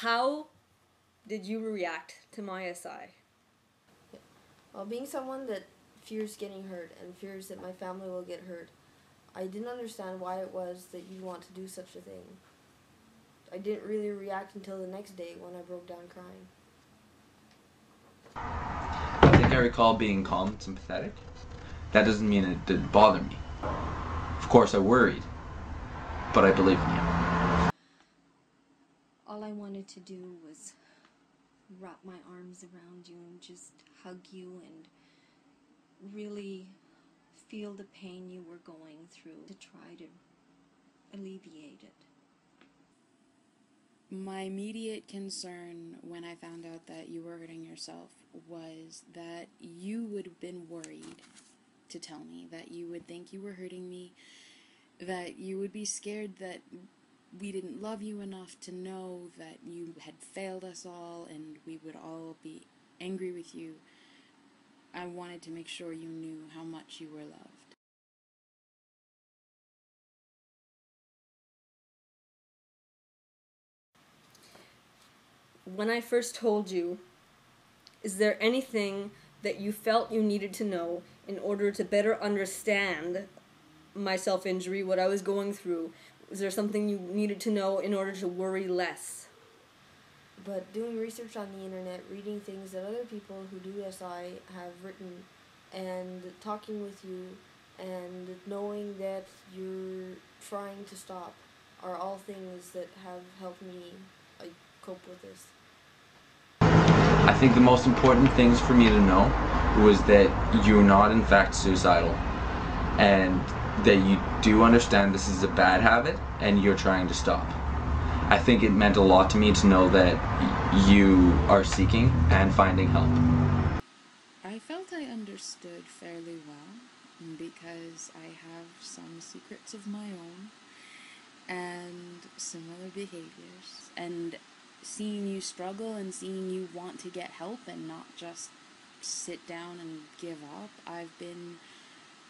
How did you react to my SI? Well, being someone that fears getting hurt and fears that my family will get hurt, I didn't understand why it was that you'd want to do such a thing. I didn't really react until the next day when I broke down crying. I think I recall being calm and sympathetic. That doesn't mean it didn't bother me. Of course I worried, but I believe in you. All I wanted to do was wrap my arms around you and just hug you and really feel the pain you were going through to try to alleviate it. My immediate concern when I found out that you were hurting yourself was that you would have been worried to tell me, that you would think you were hurting me, that you would be scared that we didn't love you enough to know that you had failed us all and we would all be angry with you. I wanted to make sure you knew how much you were loved. When I first told you, is there anything that you felt you needed to know in order to better understand my self-injury, what I was going through? Was there something you needed to know in order to worry less? But doing research on the internet, reading things that other people who do SI have written, and talking with you, and knowing that you're trying to stop are all things that have helped me cope with this. I think the most important things for me to know was that you're not in fact suicidal, and that you do understand this is a bad habit and you're trying to stop. I think it meant a lot to me to know that you are seeking and finding help. I felt I understood fairly well because I have some secrets of my own and similar behaviors, and seeing you struggle and seeing you want to get help and not just sit down and give up, I've been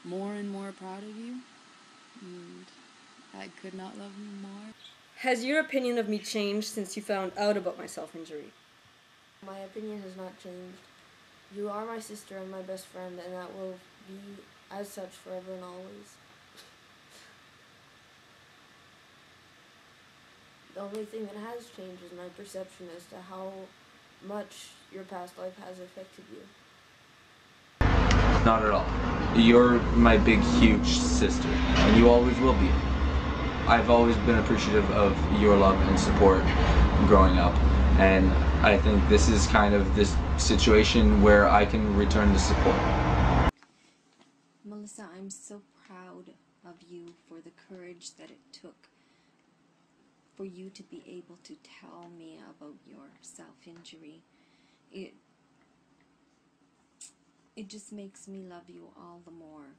more and more proud of you, and I could not love you more. Has your opinion of me changed since you found out about my self-injury? My opinion has not changed. You are my sister and my best friend, and that will be as such forever and always. The only thing that has changed is my perception as to how much your past life has affected you. Not at all. You're my big, huge sister, and you always will be. I've always been appreciative of your love and support growing up, and I think this is kind of this situation where I can return the support. Melissa, I'm so proud of you for the courage that it took for you to be able to tell me about your self-injury. It just makes me love you all the more.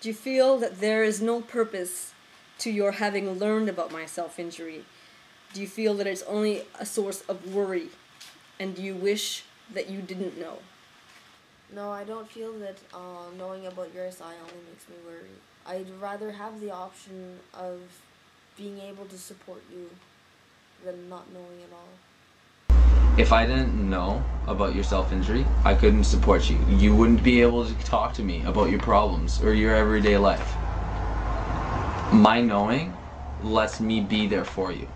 Do you feel that there is no purpose to your having learned about my self-injury? Do you feel that it's only a source of worry? And do you wish that you didn't know? No, I don't feel that knowing about your SI only makes me worry. I'd rather have the option of being able to support you than not knowing at all. If I didn't know about your self-injury, I couldn't support you. You wouldn't be able to talk to me about your problems or your everyday life. My knowing lets me be there for you.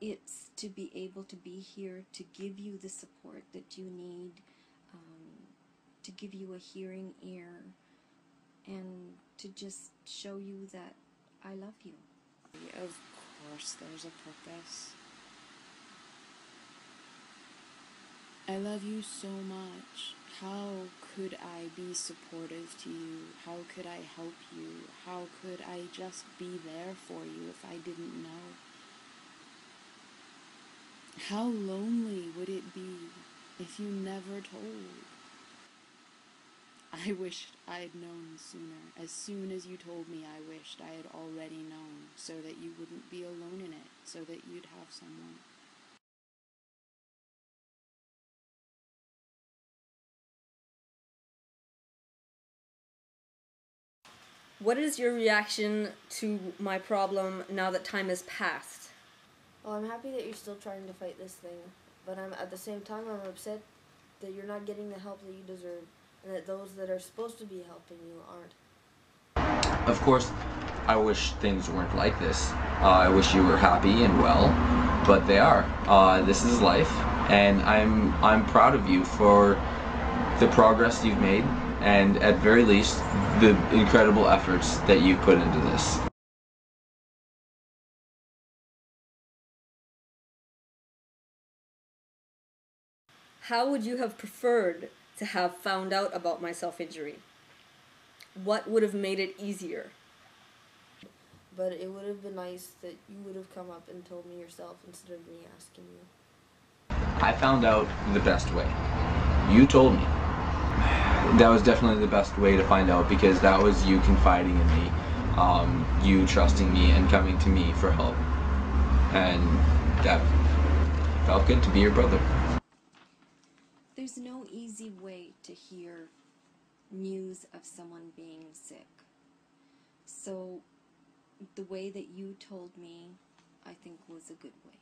It's to be able to be here to give you the support that you need, to give you a hearing ear, and to just show you that I love you. Of course there's a purpose. I love you so much. How could I be supportive to you? How could I help you? How could I just be there for you if I didn't know? How lonely would it be if you never told? I wished I'd known sooner. As soon as you told me, I wished I had already known, so that you wouldn't be alone in it, so that you'd have someone. What is your reaction to my problem now that time has passed? Well, I'm happy that you're still trying to fight this thing, but at the same time I'm upset that you're not getting the help that you deserve, and that those that are supposed to be helping you aren't. Of course, I wish things weren't like this. I wish you were happy and well, but they are. This is life, and I'm proud of you for the progress you've made, and at very least, the incredible efforts that you've put into this. How would you have preferred to have found out about my self-injury? What would have made it easier? But it would have been nice that you would have come up and told me yourself instead of me asking you. I found out the best way. You told me. That was definitely the best way to find out, because that was you confiding in me, you trusting me and coming to me for help. And that felt good to be your brother. There's no easy way to hear news of someone being sick. So the way that you told me, I think, was a good way.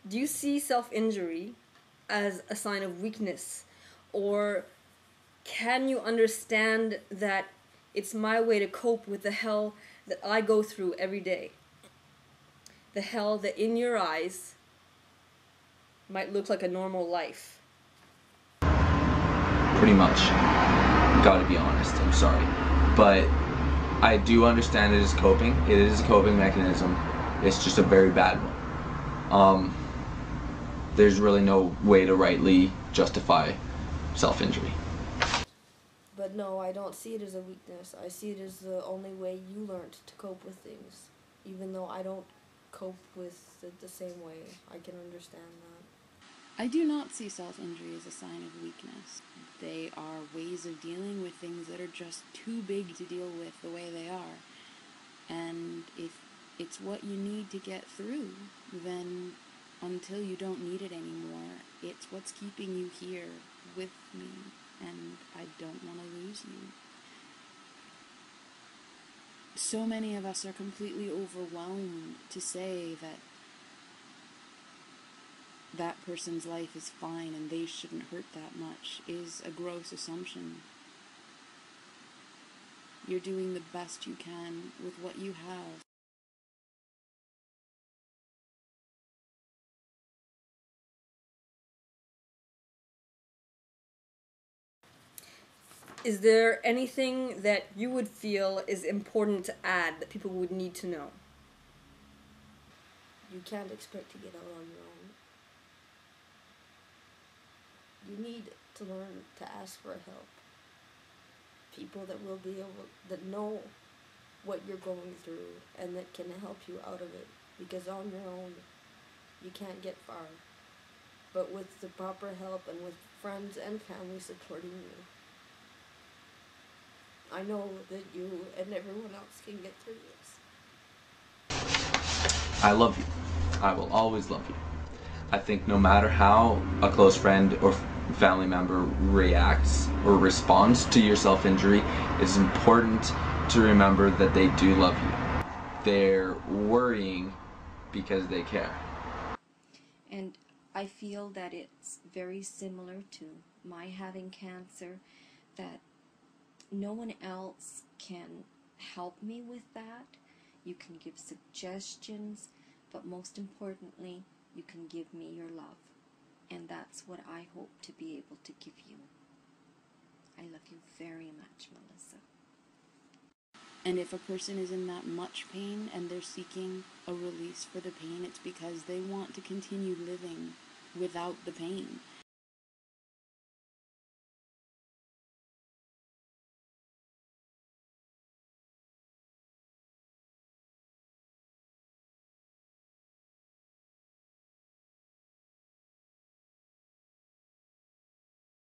Do you see self-injury as a sign of weakness? Or can you understand that it's my way to cope with the hell that I go through every day? The hell that in your eyes might look like a normal life. Pretty much. Gotta be honest, I'm sorry. But I do understand it as coping. It is a coping mechanism. It's just a very bad one. There's really no way to rightly justify self-injury. But no, I don't see it as a weakness. I see it as the only way you learned to cope with things. Even though I don't cope with it the same way, I can understand that. I do not see self-injury as a sign of weakness. They are ways of dealing with things that are just too big to deal with the way they are. And if it's what you need to get through, then until you don't need it anymore, it's what's keeping you here with me, and I don't want to lose you. So many of us are completely overwhelmed to say that that person's life is fine and they shouldn't hurt that much is a gross assumption. You're doing the best you can with what you have. Is there anything that you would feel is important to add that people would need to know? You can't expect to get out on your own. You need to learn to ask for help. People that will be able, that know what you're going through and that can help you out of it. Because on your own, you can't get far. But with the proper help and with friends and family supporting you, I know that you and everyone else can get through this. I love you. I will always love you. I think no matter how a close friend or family member reacts or responds to your self-injury, it's important to remember that they do love you. They're worrying because they care. And I feel that it's very similar to my having cancer, that no one else can help me with that. You can give suggestions, but most importantly, you can give me your love. And that's what I hope to be able to give you. I love you very much, Melissa. And if a person is in that much pain and they're seeking a release for the pain, it's because they want to continue living without the pain.